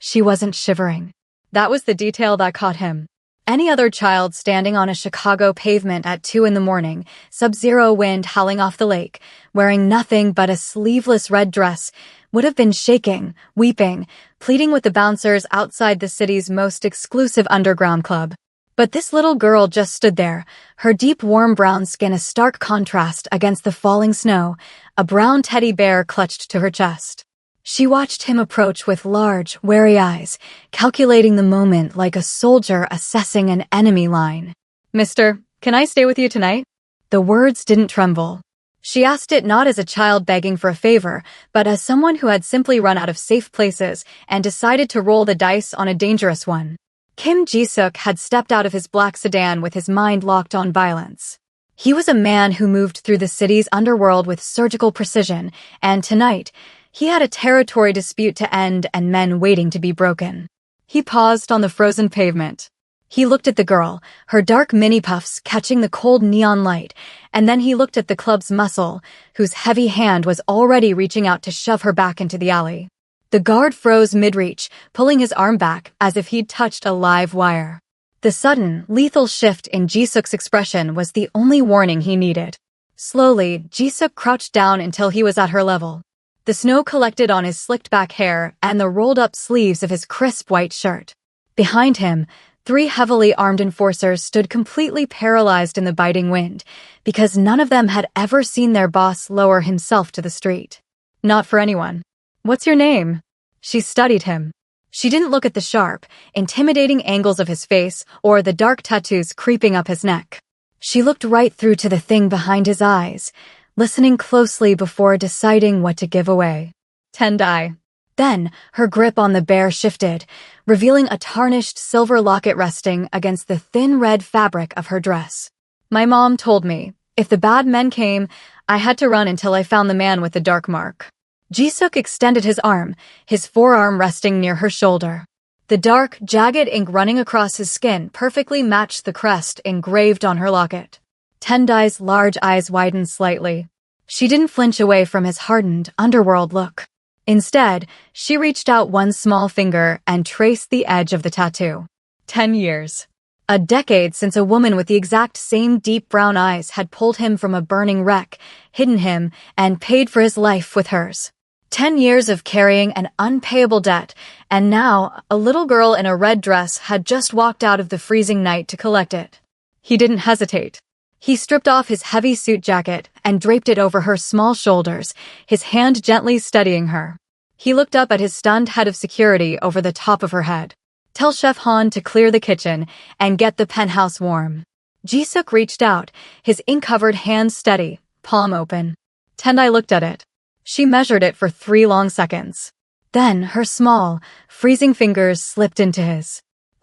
She wasn't shivering. That was the detail that caught him. Any other child standing on a Chicago pavement at 2 a.m, sub-zero wind howling off the lake, wearing nothing but a sleeveless red dress, would have been shaking, weeping, pleading with the bouncers outside the city's most exclusive underground club. But this little girl just stood there, her deep warm brown skin a stark contrast against the falling snow, a brown teddy bear clutched to her chest. She watched him approach with large, wary eyes, calculating the moment like a soldier assessing an enemy line. "Mister, can I stay with you tonight?" The words didn't tremble. She asked it not as a child begging for a favor, but as someone who had simply run out of safe places and decided to roll the dice on a dangerous one. Kim Ji-suk had stepped out of his black sedan with his mind locked on violence. He was a man who moved through the city's underworld with surgical precision, and tonight, he had a territory dispute to end and men waiting to be broken. He paused on the frozen pavement. He looked at the girl, her dark mini-puffs catching the cold neon light, and then he looked at the club's muscle, whose heavy hand was already reaching out to shove her back into the alley. The guard froze mid-reach, pulling his arm back as if he'd touched a live wire. The sudden, lethal shift in Ji-suk's expression was the only warning he needed. Slowly, Ji-suk crouched down until he was at her level. The snow collected on his slicked-back hair and the rolled-up sleeves of his crisp white shirt. Behind him, 3 heavily armed enforcers stood completely paralyzed in the biting wind, because none of them had ever seen their boss lower himself to the street. Not for anyone. "What's your name?" She studied him. She didn't look at the sharp, intimidating angles of his face or the dark tattoos creeping up his neck. She looked right through to the thing behind his eyes, listening closely before deciding what to give away. Tendai. Then, her grip on the bear shifted, revealing a tarnished silver locket resting against the thin red fabric of her dress. "My mom told me, if the bad men came, I had to run until I found the man with the dark mark." Ji-suk extended his arm, his forearm resting near her shoulder. The dark, jagged ink running across his skin perfectly matched the crest engraved on her locket. Tendai's large eyes widened slightly. She didn't flinch away from his hardened, underworld look. Instead, she reached out one small finger and traced the edge of the tattoo. 10 years. A decade since a woman with the exact same deep brown eyes had pulled him from a burning wreck, hidden him, and paid for his life with hers. 10 years of carrying an unpayable debt, and now a little girl in a red dress had just walked out of the freezing night to collect it. He didn't hesitate. He stripped off his heavy suit jacket and draped it over her small shoulders, his hand gently steadying her. He looked up at his stunned head of security over the top of her head. "Tell Chef Han to clear the kitchen and get the penthouse warm." Ji-suk reached out, his ink-covered hands steady, palm open. Tendai looked at it. She measured it for 3 long seconds. Then her small, freezing fingers slipped into his.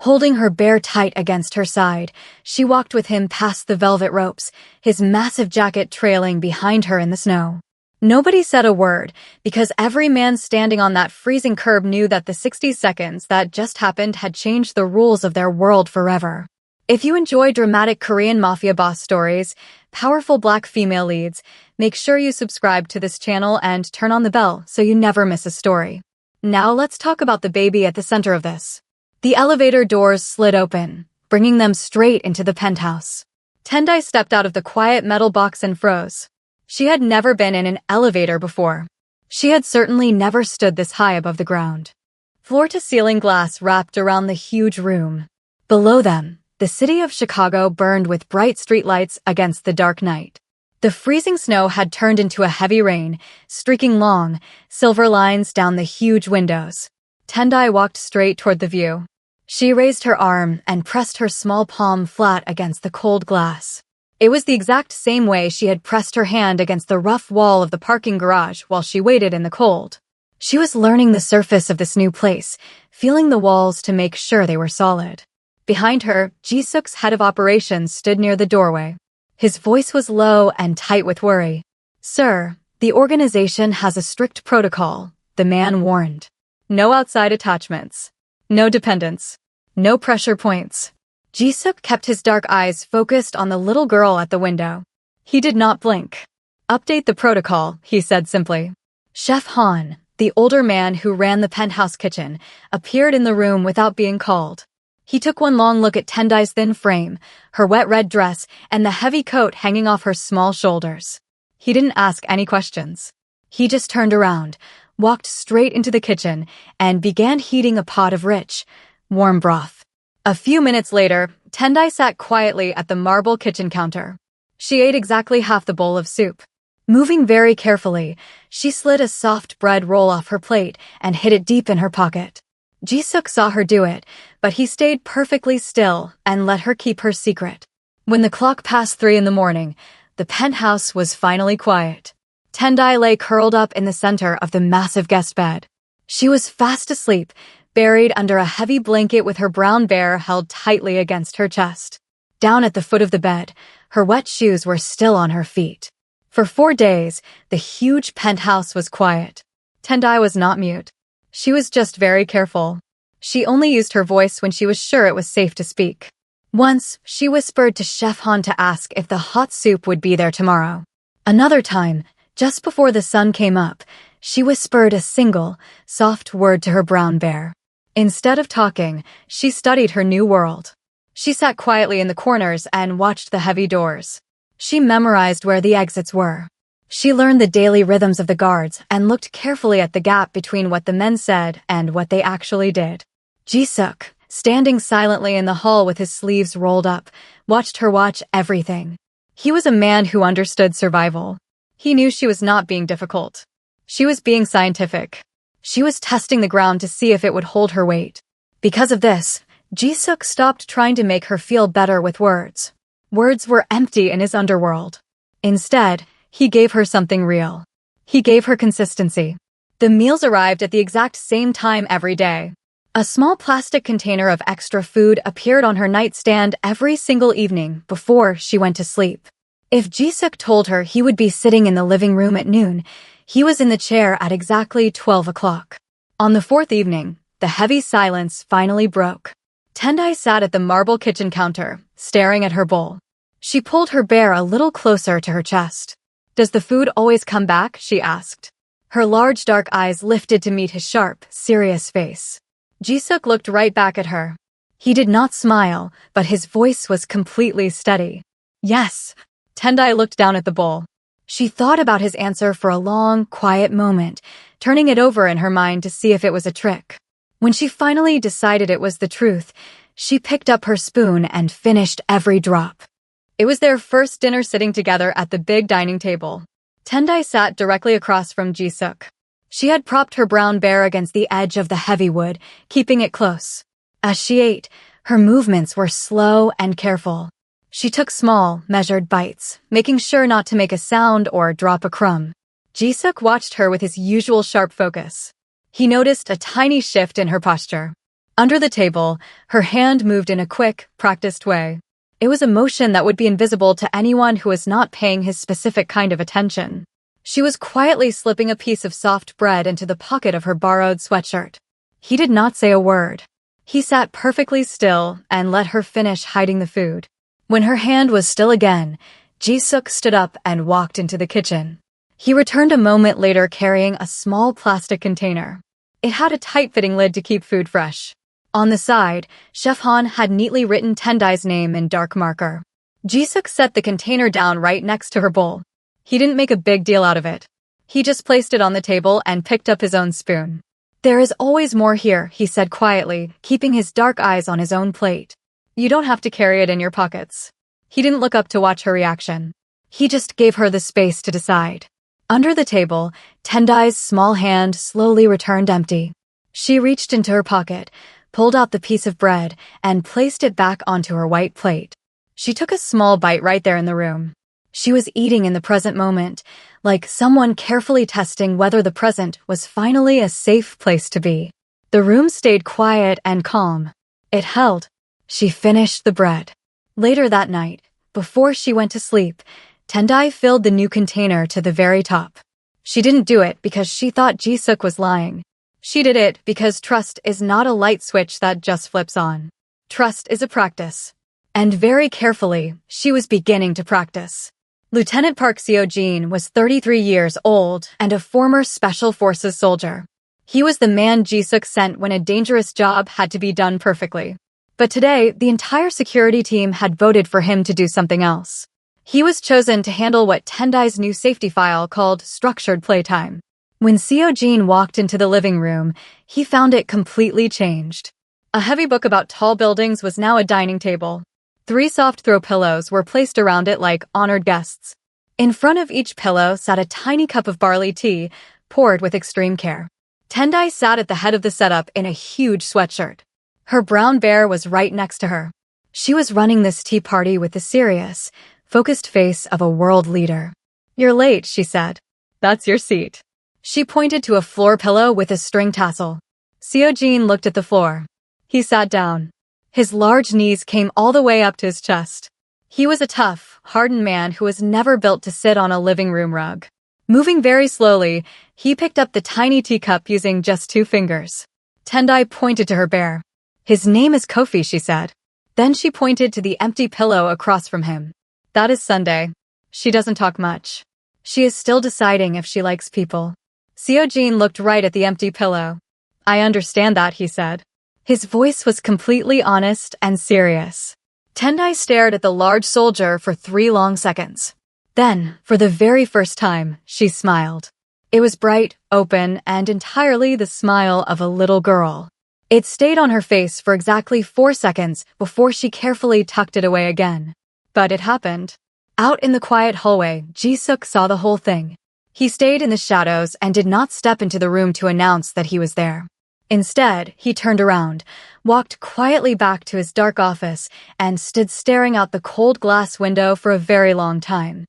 Holding her bear tight against her side, she walked with him past the velvet ropes, his massive jacket trailing behind her in the snow. Nobody said a word, because every man standing on that freezing curb knew that the 60 seconds that just happened had changed the rules of their world forever. If you enjoy dramatic Korean mafia boss stories, powerful black female leads, make sure you subscribe to this channel and turn on the bell so you never miss a story. Now let's talk about the baby at the center of this. The elevator doors slid open, bringing them straight into the penthouse. Tendai stepped out of the quiet metal box and froze. She had never been in an elevator before. She had certainly never stood this high above the ground. Floor-to-ceiling glass wrapped around the huge room. Below them, the city of Chicago burned with bright streetlights against the dark night. The freezing snow had turned into a heavy rain, streaking long, silver lines down the huge windows. Tendai walked straight toward the view. She raised her arm and pressed her small palm flat against the cold glass. It was the exact same way she had pressed her hand against the rough wall of the parking garage while she waited in the cold. She was learning the surface of this new place, feeling the walls to make sure they were solid. Behind her, Ji-suk's head of operations stood near the doorway. His voice was low and tight with worry. "Sir, the organization has a strict protocol," the man warned. "No outside attachments. No dependents. No pressure points." Ji-suk kept his dark eyes focused on the little girl at the window. He did not blink. "Update the protocol," he said simply. Chef Han, The older man who ran the penthouse kitchen appeared in the room without being called. He took one long look at Tendai's thin frame, her wet red dress, and the heavy coat hanging off her small shoulders. He didn't ask any questions. He just turned around, walked straight into the kitchen, and began heating a pot of rich, warm broth. A few minutes later, Tendai sat quietly at the marble kitchen counter. She ate exactly half the bowl of soup. Moving very carefully, she slid a soft bread roll off her plate and hid it deep in her pocket. Jisuk saw her do it, but he stayed perfectly still and let her keep her secret. When the clock passed 3 in the morning, the penthouse was finally quiet. Tendai lay curled up in the center of the massive guest bed. She was fast asleep, buried under a heavy blanket with her brown bear held tightly against her chest. Down at the foot of the bed, her wet shoes were still on her feet. For 4 days, the huge penthouse was quiet. Tendai was not mute. She was just very careful. She only used her voice when she was sure it was safe to speak. Once, she whispered to Chef Han to ask if the hot soup would be there tomorrow. Another time, just before the sun came up, she whispered a single, soft word to her brown bear. Instead of talking, she studied her new world. She sat quietly in the corners and watched the heavy doors. She memorized where the exits were. She learned the daily rhythms of the guards and looked carefully at the gap between what the men said and what they actually did. Jisuk, standing silently in the hall with his sleeves rolled up, watched her watch everything. He was a man who understood survival. He knew she was not being difficult. She was being scientific. She was testing the ground to see if it would hold her weight. Because of this, Jisuk stopped trying to make her feel better with words. Words were empty in his underworld. Instead, he gave her something real. He gave her consistency. The meals arrived at the exact same time every day. A small plastic container of extra food appeared on her nightstand every single evening before she went to sleep. If Jisuk told her he would be sitting in the living room at noon, he was in the chair at exactly 12 o'clock. On the 4th evening, the heavy silence finally broke. Tendai sat at the marble kitchen counter, staring at her bowl. She pulled her bear a little closer to her chest. "Does the food always come back?" she asked. Her large dark eyes lifted to meet his sharp, serious face. Jisuk looked right back at her. He did not smile, but his voice was completely steady. "Yes." Tendai looked down at the bowl. She thought about his answer for a long, quiet moment, turning it over in her mind to see if it was a trick. When she finally decided it was the truth, she picked up her spoon and finished every drop. It was their first dinner sitting together at the big dining table. Tendai sat directly across from Jisuk. She had propped her brown bear against the edge of the heavy wood, keeping it close. As she ate, her movements were slow and careful. She took small, measured bites, making sure not to make a sound or drop a crumb. Jisuk watched her with his usual sharp focus. He noticed a tiny shift in her posture. Under the table, her hand moved in a quick, practiced way. It was a motion that would be invisible to anyone who was not paying his specific kind of attention. She was quietly slipping a piece of soft bread into the pocket of her borrowed sweatshirt. He did not say a word. He sat perfectly still and let her finish hiding the food. When her hand was still again, Jisuk stood up and walked into the kitchen. He returned a moment later carrying a small plastic container. It had a tight-fitting lid to keep food fresh. On the side, Chef Han had neatly written Tendai's name in dark marker. Jisuk set the container down right next to her bowl. He didn't make a big deal out of it. He just placed it on the table and picked up his own spoon. "There is always more here," he said quietly, keeping his dark eyes on his own plate. "You don't have to carry it in your pockets." He didn't look up to watch her reaction. He just gave her the space to decide. Under the table, Tendai's small hand slowly returned empty. She reached into her pocket, pulled out the piece of bread, and placed it back onto her white plate. She took a small bite right there in the room. She was eating in the present moment, like someone carefully testing whether the present was finally a safe place to be. The room stayed quiet and calm. It held. She finished the bread. Later that night, before she went to sleep, Tendai filled the new container to the very top. She didn't do it because she thought Jisuk was lying. She did it because trust is not a light switch that just flips on. Trust is a practice. And very carefully, she was beginning to practice. Lieutenant Park Seo-jin was 33 years old and a former Special Forces soldier. He was the man Ji-suk sent when a dangerous job had to be done perfectly. But today, the entire security team had voted for him to do something else. He was chosen to handle what Tendai's new safety file called structured playtime. When Seo-jin walked into the living room, he found it completely changed. A heavy book about tall buildings was now a dining table. 3 soft throw pillows were placed around it like honored guests. In front of each pillow sat a tiny cup of barley tea, poured with extreme care. Tendai sat at the head of the setup in a huge sweatshirt. Her brown bear was right next to her. She was running this tea party with the serious, focused face of a world leader. "You're late," she said. "That's your seat." She pointed to a floor pillow with a string tassel. Seo-jin looked at the floor. He sat down. His large knees came all the way up to his chest. He was a tough, hardened man who was never built to sit on a living room rug. Moving very slowly, he picked up the tiny teacup using just 2 fingers. Tendai pointed to her bear. "His name is Kofi," she said. Then she pointed to the empty pillow across from him. "That is Sunday. She doesn't talk much. She is still deciding if she likes people." Seo-jin looked right at the empty pillow. "I understand that," he said. His voice was completely honest and serious. Tendai stared at the large soldier for 3 long seconds. Then, for the very first time, she smiled. It was bright, open, and entirely the smile of a little girl. It stayed on her face for exactly 4 seconds before she carefully tucked it away again. But it happened. Out in the quiet hallway, Ji-suk saw the whole thing. He stayed in the shadows and did not step into the room to announce that he was there. Instead, he turned around, walked quietly back to his dark office, and stood staring out the cold glass window for a very long time.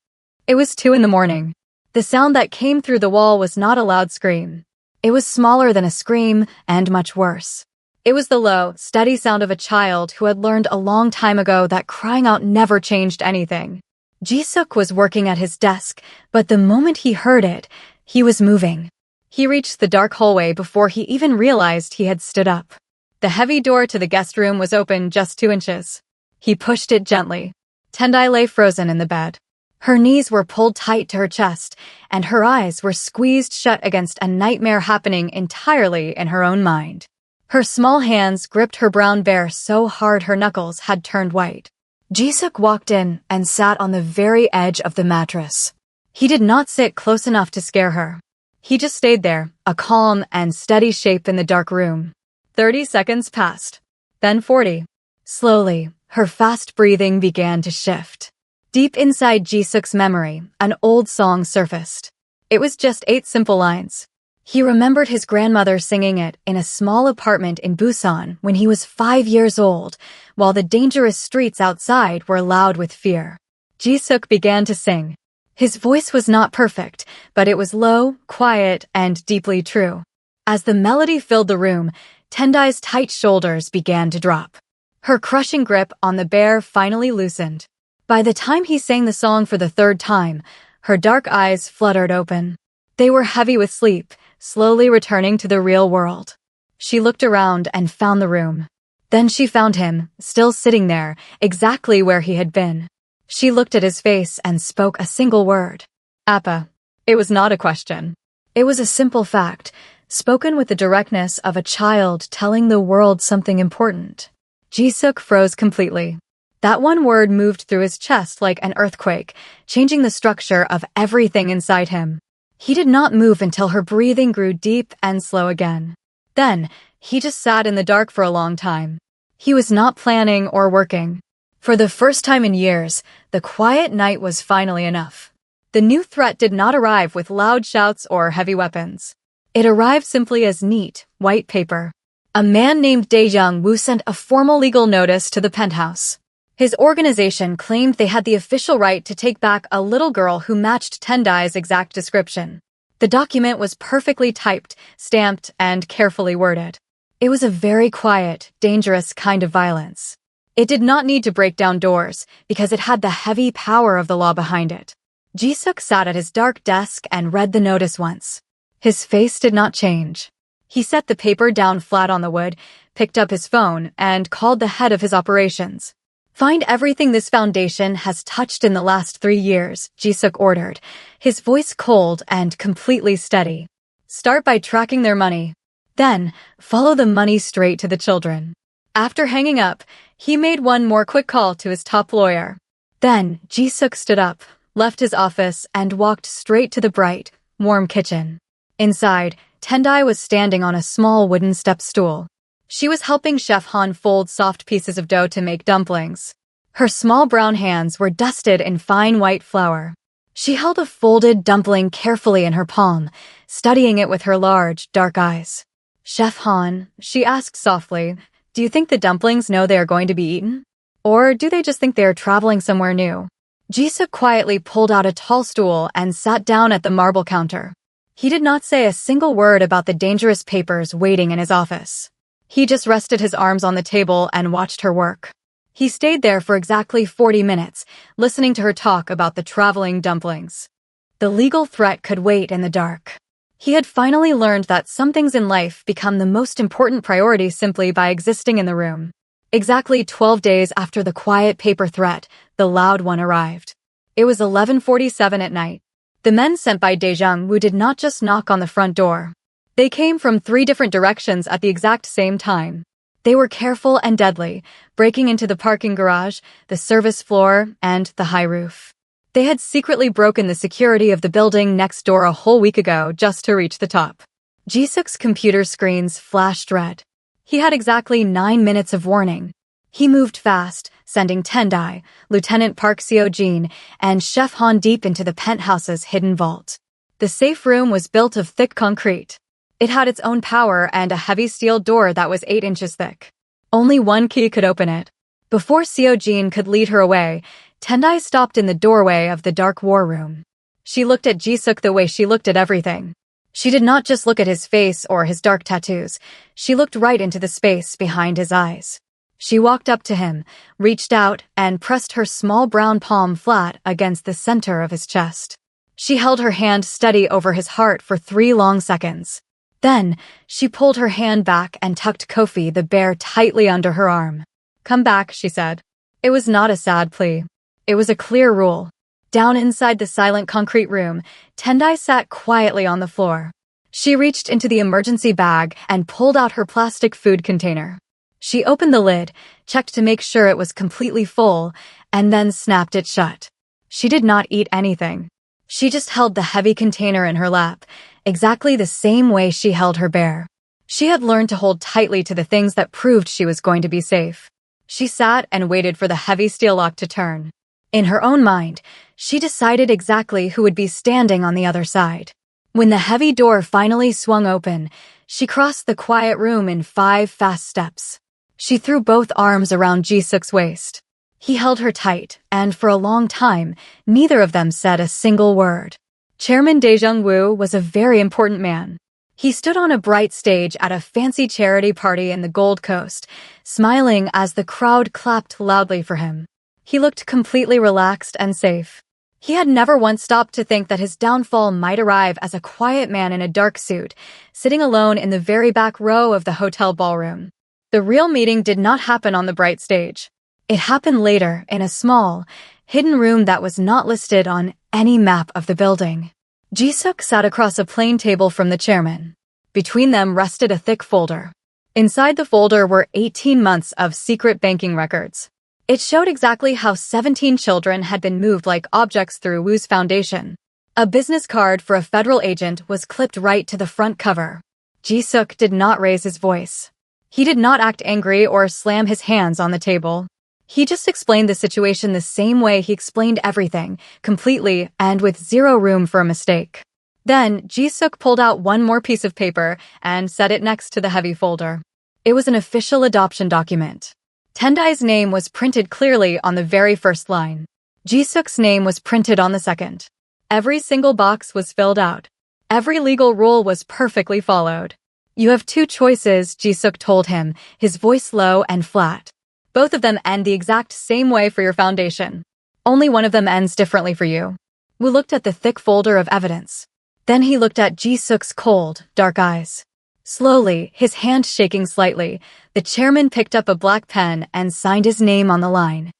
It was 2 in the morning. The sound that came through the wall was not a loud scream. It was smaller than a scream and much worse. It was the low, steady sound of a child who had learned a long time ago that crying out never changed anything. Ji-suk was working at his desk, but the moment he heard it, he was moving. He reached the dark hallway before he even realized he had stood up. The heavy door to the guest room was open just 2 inches. He pushed it gently. Tendai lay frozen in the bed. Her knees were pulled tight to her chest, and her eyes were squeezed shut against a nightmare happening entirely in her own mind. Her small hands gripped her brown bear so hard her knuckles had turned white. Ji-suk walked in and sat on the very edge of the mattress. He did not sit close enough to scare her. He just stayed there, a calm and steady shape in the dark room. 30 seconds passed. Then 40. Slowly, her fast breathing began to shift. Deep inside Ji-suk's memory, an old song surfaced. It was just 8 simple lines. He remembered his grandmother singing it in a small apartment in Busan when he was 5 years old, while the dangerous streets outside were loud with fear. Ji-suk began to sing. His voice was not perfect, but it was low, quiet, and deeply true. As the melody filled the room, Tendai's tight shoulders began to drop. Her crushing grip on the bear finally loosened. By the time he sang the song for the 3rd time, her dark eyes fluttered open. They were heavy with sleep, slowly returning to the real world. She looked around and found the room. Then she found him, still sitting there, exactly where he had been. She looked at his face and spoke a single word. "Appa." It was not a question. It was a simple fact, spoken with the directness of a child telling the world something important. Ji-suk froze completely. That one word moved through his chest like an earthquake, changing the structure of everything inside him. He did not move until her breathing grew deep and slow again. Then, he just sat in the dark for a long time. He was not planning or working. For the first time in years, the quiet night was finally enough. The new threat did not arrive with loud shouts or heavy weapons. It arrived simply as neat, white paper. A man named Dae Jung-woo sent a formal legal notice to the penthouse. His organization claimed they had the official right to take back a little girl who matched Tendai's exact description. The document was perfectly typed, stamped, and carefully worded. It was a very quiet, dangerous kind of violence. It did not need to break down doors, because it had the heavy power of the law behind it. Ji-suk sat at his dark desk and read the notice once. His face did not change. He set the paper down flat on the wood, picked up his phone, and called the head of his operations. Find everything this foundation has touched in the last 3 years, Jisuk ordered, his voice cold and completely steady. Start by tracking their money. Then, follow the money straight to the children. After hanging up, he made one more quick call to his top lawyer. Then, Jisuk stood up, left his office, and walked straight to the bright, warm kitchen. Inside, Tendai was standing on a small wooden step stool. She was helping Chef Han fold soft pieces of dough to make dumplings. Her small brown hands were dusted in fine white flour. She held a folded dumpling carefully in her palm, studying it with her large, dark eyes. Chef Han, she asked softly, do you think the dumplings know they are going to be eaten? Or do they just think they are traveling somewhere new? Jisuk quietly pulled out a tall stool and sat down at the marble counter. He did not say a single word about the dangerous papers waiting in his office. He just rested his arms on the table and watched her work. He stayed there for exactly 40 minutes, listening to her talk about the traveling dumplings. The legal threat could wait in the dark. He had finally learned that some things in life become the most important priority simply by existing in the room. Exactly 12 days after the quiet paper threat, the loud one arrived. It was 11:47 at night. The men sent by Daejung Woo did not just knock on the front door. They came from 3 different directions at the exact same time. They were careful and deadly, breaking into the parking garage, the service floor, and the high roof. They had secretly broken the security of the building next door a whole week ago just to reach the top. Jisuk's computer screens flashed red. He had exactly 9 minutes of warning. He moved fast, sending Tendai, Lieutenant Park Seo-jin, and Chef Han deep into the penthouse's hidden vault. The safe room was built of thick concrete. It had its own power and a heavy steel door that was 8 inches thick. Only one key could open it. Before Seo-jin could lead her away, Tendai stopped in the doorway of the dark war room. She looked at Jisuk the way she looked at everything. She did not just look at his face or his dark tattoos. She looked right into the space behind his eyes. She walked up to him, reached out, and pressed her small brown palm flat against the center of his chest. She held her hand steady over his heart for 3 long seconds. Then, she pulled her hand back and tucked Kofi the bear tightly under her arm. Come back, she said. It was not a sad plea. It was a clear rule. Down inside the silent concrete room, Tendai sat quietly on the floor. She reached into the emergency bag and pulled out her plastic food container. She opened the lid, checked to make sure it was completely full, and then snapped it shut. She did not eat anything. She just held the heavy container in her lap, exactly the same way she held her bear. She had learned to hold tightly to the things that proved she was going to be safe. She sat and waited for the heavy steel lock to turn. In her own mind, she decided exactly who would be standing on the other side. When the heavy door finally swung open, she crossed the quiet room in 5 fast steps. She threw both arms around Jisuk's waist. He held her tight, and for a long time, neither of them said a single word. Chairman Daejung Woo was a very important man. He stood on a bright stage at a fancy charity party in the Gold Coast, smiling as the crowd clapped loudly for him. He looked completely relaxed and safe. He had never once stopped to think that his downfall might arrive as a quiet man in a dark suit, sitting alone in the very back row of the hotel ballroom. The real meeting did not happen on the bright stage. It happened later in a small, hidden room that was not listed on any map of the building. Jisuk sat across a plain table from the chairman. Between them rested a thick folder. Inside the folder were 18 months of secret banking records. It showed exactly how 17 children had been moved like objects through Woo's foundation. A business card for a federal agent was clipped right to the front cover. Jisuk did not raise his voice. He did not act angry or slam his hands on the table. He just explained the situation the same way he explained everything, completely and with zero room for a mistake. Then, Jisuk pulled out one more piece of paper and set it next to the heavy folder. It was an official adoption document. Tendai's name was printed clearly on the very first line. Jisuk's name was printed on the second. Every single box was filled out. Every legal rule was perfectly followed. You have 2 choices, Jisuk told him, his voice low and flat. Both of them end the exact same way for your foundation. Only one of them ends differently for you. Wu looked at the thick folder of evidence. Then he looked at Jisuk's cold, dark eyes. Slowly, his hand shaking slightly, the chairman picked up a black pen and signed his name on the line.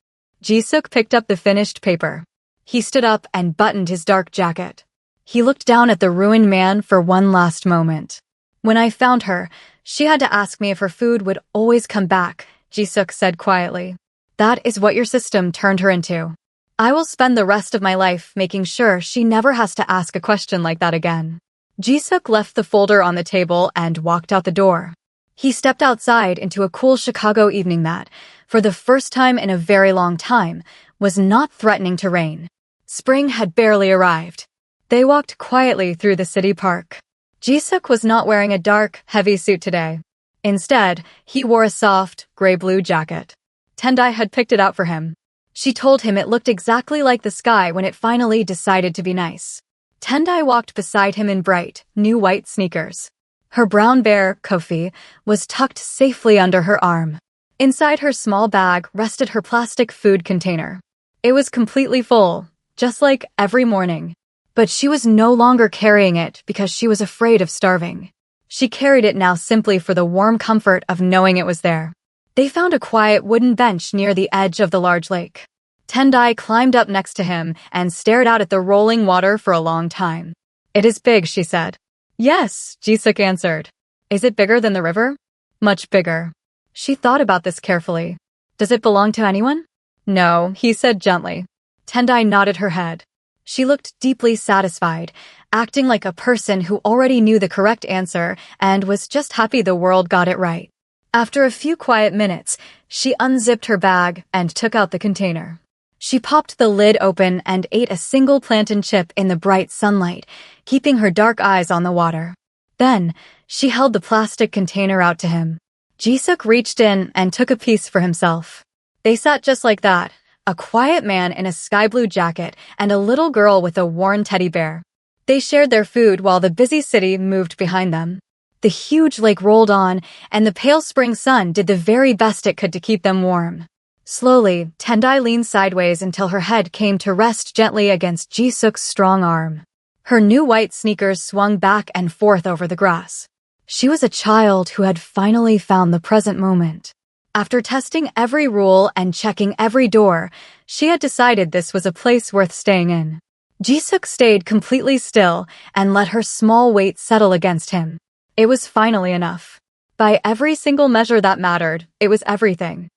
Jisuk picked up the finished paper. He stood up and buttoned his dark jacket. He looked down at the ruined man for one last moment. When I found her, she had to ask me if her food would always come back, Jisuk said quietly. That is what your system turned her into. I will spend the rest of my life making sure she never has to ask a question like that again. Jisuk left the folder on the table and walked out the door. He stepped outside into a cool Chicago evening that, for the first time in a very long time, was not threatening to rain. Spring had barely arrived. They walked quietly through the city park. Jisuk was not wearing a dark, heavy suit today. Instead, he wore a soft, gray-blue jacket. Tendai had picked it out for him. She told him it looked exactly like the sky when it finally decided to be nice. Tendai walked beside him in bright, new white sneakers. Her brown bear, Kofi, was tucked safely under her arm. Inside her small bag rested her plastic food container. It was completely full, just like every morning. But she was no longer carrying it because she was afraid of starving. She carried it now simply for the warm comfort of knowing it was there. They found a quiet wooden bench near the edge of the large lake. Tendai climbed up next to him and stared out at the rolling water for a long time. It is big, she said. Yes, Jisuk answered. Is it bigger than the river? Much bigger. She thought about this carefully. Does it belong to anyone? No, he said gently. Tendai nodded her head. She looked deeply satisfied, acting like a person who already knew the correct answer and was just happy the world got it right. After a few quiet minutes, she unzipped her bag and took out the container. She popped the lid open and ate a single plantain chip in the bright sunlight, keeping her dark eyes on the water. Then, she held the plastic container out to him. Jisuk reached in and took a piece for himself. They sat just like that, a quiet man in a sky-blue jacket and a little girl with a worn teddy bear. They shared their food while the busy city moved behind them. The huge lake rolled on, and the pale spring sun did the very best it could to keep them warm. Slowly, Tendai leaned sideways until her head came to rest gently against Jisuk's strong arm. Her new white sneakers swung back and forth over the grass. She was a child who had finally found the present moment. After testing every rule and checking every door, she had decided this was a place worth staying in. Jisuk stayed completely still and let her small weight settle against him. It was finally enough. By every single measure that mattered, it was everything.